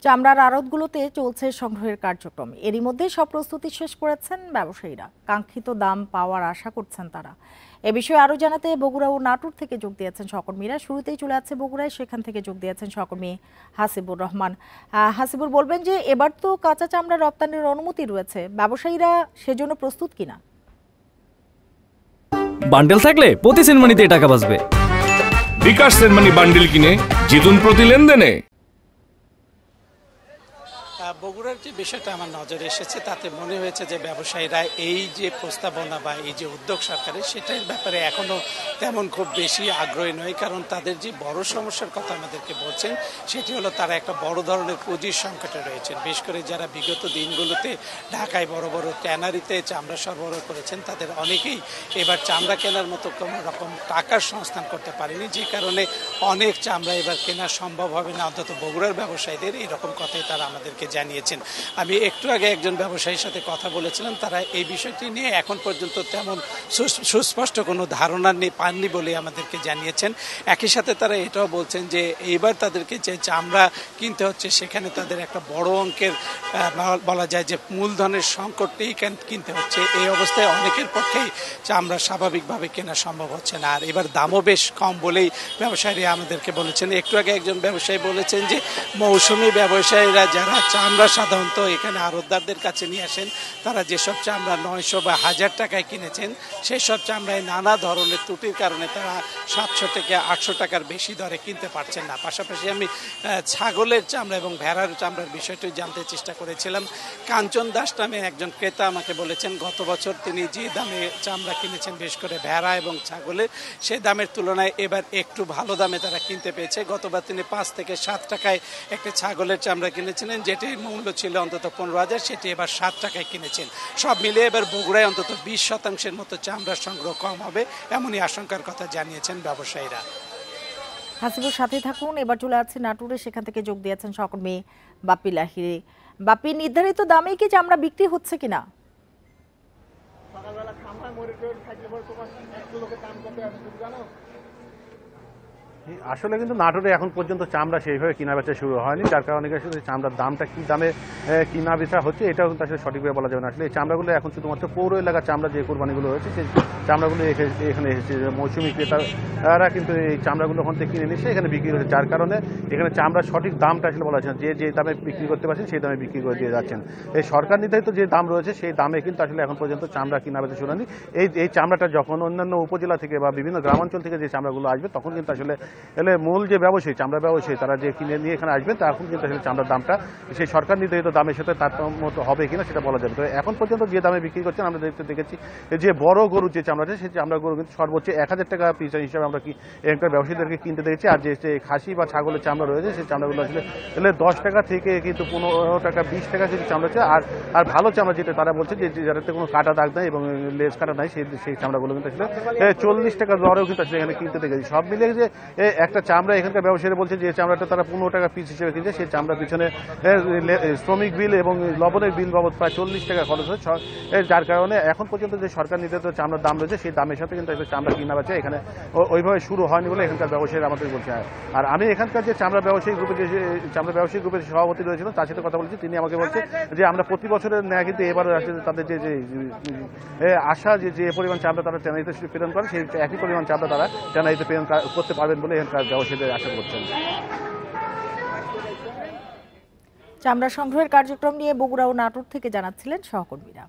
চামড়ার আড়তগুলোতে চলছে সংগ্রহের কার্যক্রম। এরই মধ্যে সব প্রস্তুতি শেষ করেছেন ব্যবসায়ীরা। কাঙ্ক্ষিত দাম পাওয়ার আশা করছেন তারা। এ বিষয়ে আরো জানাতে বগুড়া ও নাটোর থেকে যোগ দিয়েছেন সহকর্মীরা। শুরুতেই চলে যাচ্ছে বগুড়ায়, সেখান থেকে যোগ দিয়েছেন সহকর্মী হাসিবুর রহমান। হাসিবুর, বলবেন যে এবার তো কাঁচা চামড়া রপ্তানির অনুমতি রয়েছে, ব্যবসায়ীরা সেজন্য প্রস্তুত কিনা? বান্ডেল থাকলে প্রতি সেনমানিতে টাকা বাঁচবে। বিকাশ সেনমানি বান্ডেল কিনে জিতুন প্রতি লেনদেনে। বগুড়ার যে বিষয়টা আমার নজরে এসেছে তাতে মনে হয়েছে যে ব্যবসায়ীরা এই যে প্রস্তাবনা বা এই যে উদ্যোগ সরকারের সেটার ব্যাপারে এখনো তেমন খুব বেশি আগ্রহী নয়। কারণ তাদের যে বড় সমস্যার কথা আমাদেরকে বলছেন সেটি হলো তারা একটা বড় ধরনের পুঁজির সংকটে রয়েছেন। বিশেষ করে যারা বিগত দিনগুলোতে ঢাকায় বড় বড় ট্যানারিতে চামড়া সরবরাহ করেছেন তাদের অনেকেই এবার চামড়া কেনার মতো কোনো রকম টাকার সংস্থান করতে পারেনি, যে কারণে অনেক চামড়া এবার কেনা সম্ভব হবে না। অন্তত বগুড়ার ব্যবসায়ীদের এইরকম কথাই তারা আমাদেরকে জানিয়েছেন। আমি একটু আগে একজন ব্যবসায়ীর সাথে কথা বলেছিলাম, তারা এই বিষয়টি নিয়ে এখন পর্যন্ত তেমন সুস্পষ্ট কোনো ধারণা পাননি বলে আমাদেরকে জানিয়েছেন। একই সাথে তারা এটাও বলছেন যে এইবার তাদেরকে যে চামড়া কিনতে হচ্ছে সেখানে তাদের একটা বড় অঙ্কের বলা যায় যে মূলধনের সংকটটাই কিনতে হচ্ছে। এই অবস্থায় অনেকের পক্ষেই চামড়া স্বাভাবিকভাবে কেনা সম্ভব হচ্ছে না। আর এবার দামও বেশ কম বলেই ব্যবসায়ীরা আমাদেরকে বলেছেন। একটু আগে একজন ব্যবসায়ী বলেছেন যে মৌসুমি ব্যবসায়ীরা যারা চামড়া সাধারণত এখানে আড়তদারদের কাছে নিয়ে আসেন, তারা যেসব চামড়া 900 বা 1000 টাকায় কিনেছেন সেই সব চামড়ায় নানা ধরনের ত্রুটির কারণে তারা 700 থেকে 800 টাকার বেশি দরে কিনতে পারছেন না। পাশাপাশি আমি ছাগলের চামড়া এবং ভেড়ার চামড়ার বিষয়টি জানতে চেষ্টা করেছিলাম। কাঞ্চন দাস নামে একজন ক্রেতা আমাকে বলেছেন গত বছর তিনি যে দামে চামড়া কিনেছেন বিশেষ করে ভেড়া এবং ছাগলের, সেই দামের তুলনায় এবার একটু ভালো দামে তারা কিনতে পেয়েছে। গতবার তিনি 5 থেকে 7 টাকায় একটা ছাগলের চামড়া কিনেছিলেন, যেটির মূল্য ছিল অন্তত 15,000, সেটি এবার 7 টাকায় কিনেছেন। সব মিলিয়ে এবার বগুড়ায় অন্তত 20% মতো চামড়ার সংগ্রহ কম হবে এমনই আশঙ্কার কথা জানিয়েছেন ব্যবসায়ীরা। হাসিবুর, সাথে থাকুন। এবার চলে যাচ্ছে নাটোরে, সেখান থেকে যোগ দিয়েছেন সহকর্মী বাপ্পি লাহিড়ী। বাপ্পি, নির্ধারিত দামে কি চামড়া বিক্রি হচ্ছে কিনা? আসলে কিন্তু নাটোরে এখন পর্যন্ত চামড়া সেইভাবে কেনা বেচা শুরু হয়নি, যার কারণে চামড়ার দামটা কি দামে কিনা বেচা হচ্ছে এটাও কিন্তু আসলে সঠিকভাবে বলা যাবে না। আসলে এই চামড়াগুলো এখন শুধুমাত্র পৌর এলাকার চামড়া যে কোরবানিগুলো হয়েছে সেই চামড়াগুলো এখানে এসেছে। মৌসুমি ক্রেতারা কিন্তু এই চামড়াগুলো ওখান থেকে কিনে নিচ্ছে, এখানে বিক্রি হচ্ছে, যার কারণে এখানে চামড়ার সঠিক দামটা আসলে বলা যাচ্ছে না। যে দামে বিক্রি করতে পারছেন সেই দামে বিক্রি করে দিয়ে যাচ্ছেন। এই সরকার নির্ধারিত যে দাম রয়েছে সেই দামে কিন্তু আসলে এখন পর্যন্ত চামড়া কিনা বেচা শুরু হয়নি। এই চামড়াটা যখন অন্যান্য উপজেলা থেকে বা বিভিন্ন গ্রামাঞ্চল থেকে যে চামড়াগুলো আসবে তখন কিন্তু আসলে মূল যে ব্যবসায়ী চামড়া ব্যবসায়ী তারা যে কিনে নিয়ে এখানে আসবেন তখন কিন্তু আসলে চামড়ার দামটা সেই সরকার নির্ধারিত দামের সাথে তারতম্য হবে কিনা সেটা বলা যাবে। তো এখন পর্যন্ত যে দামে বিক্রি করছেন আমরা দেখেছি যে বড় গরু যে চামড়া আছে সেই চামড়া গরু কিন্তু সর্বোচ্চ 1000 টাকা পিস হিসাবে আমরা এখানকার ব্যবসায়ীদেরকে কিনতে দেখেছি। আর যে খাসি বা ছাগলের চামড়া রয়েছে সেই চামড়াগুলো আসলে 10 টাকা থেকে কিন্তু 15 টাকা 20 টাকা কিন্তু চামড়া আছে। আর ভালো চামড়া যেটা তারা বলছে যে যাতে কোনো কাটা দাগ নাই এবং লেজ কাটা নাই সেই চামড়াগুলো কিন্তু আসলে 40 টাকা দরেও কিন্তু আসলে এখানে কিনতে দেখেছি। সব মিলে যে একটা চামড়া এখানকার ব্যবসায়ীরা বলছে যে চামড়াটা তারা 15 টাকা পিস হিসেবে কিনছে, সেই চামড়ার পিছনে শ্রমিক বিল এবং লবণের বিল বাবদ প্রায় 40 টাকা খরচ হয়, যার কারণে এখন পর্যন্ত যে সরকার নির্ধারিত চামড়ার দাম রয়েছে সেই দামের সাথে কিন্তু চামড়া কিনা বেচা এখানে ওইভাবে শুরু হয়নি বলে এখানকার ব্যবসায়ীরা আমাদের বলছে। আর আমি এখানকার যে চামড়া ব্যবসায়ী গ্রুপের সভাপতি রয়েছিল তার সাথে কথা বলেছি, তিনি আমাকে বলছে যে আমরা প্রতি বছরের ন্যায় কিন্তু এবার আসলে তাদের যে আশা যে পরিমাণ চামড়া তারা ট্যানারিতে প্রেরণ করেন সেই একই পরিমাণ চামড়া তারা ট্যানারিতে প্রেরণ করতে পারবেন বলে এখানকার ব্যবসায়ীদের আশা করছেন। চামড়া সংগ্রহের কার্যক্রম নিয়ে বগুড়া ও নাটোর থেকে জানাচ্ছিলেন সহকর্মীরা।